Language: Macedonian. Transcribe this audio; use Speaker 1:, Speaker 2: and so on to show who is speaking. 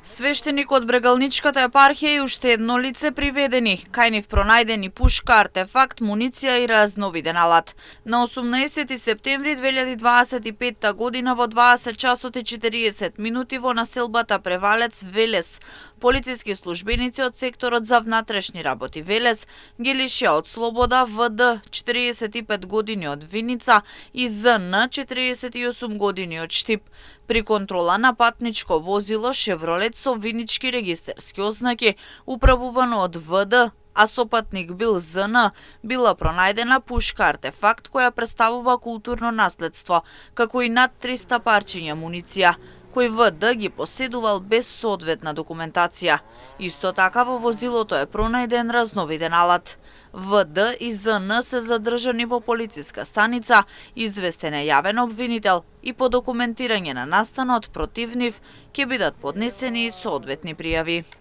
Speaker 1: Свештеник од Брегалничката епархија и уште едно лице приведени. Кај нив пронајдени пушка, артефакт, муниција и разновиден алат. На 18 септември 2025 година во 20 часот и 40 минути во населбата Превалец, Велес, полициски службеници од секторот за внатрешни работи Велес ги лишија од слобода ВД 45 години од Виница и ЗН 48 години од Штип. При контрола на патничко возило Шевролет со винички регистерски ознаки, управувано од ВД, а сопатник бил ЗН, била пронајдена пушка артефакт која представува културно наследство, како и над 300 парчиња муниција, кој ВД ги поседувал без соодветна документација. Исто така во возилото е пронајден разновиден алат. ВД и ЗН се задржани во полициска станица, известен е јавен обвинител и по документирање на настанот против нив ќе бидат поднесени и соодветни пријави.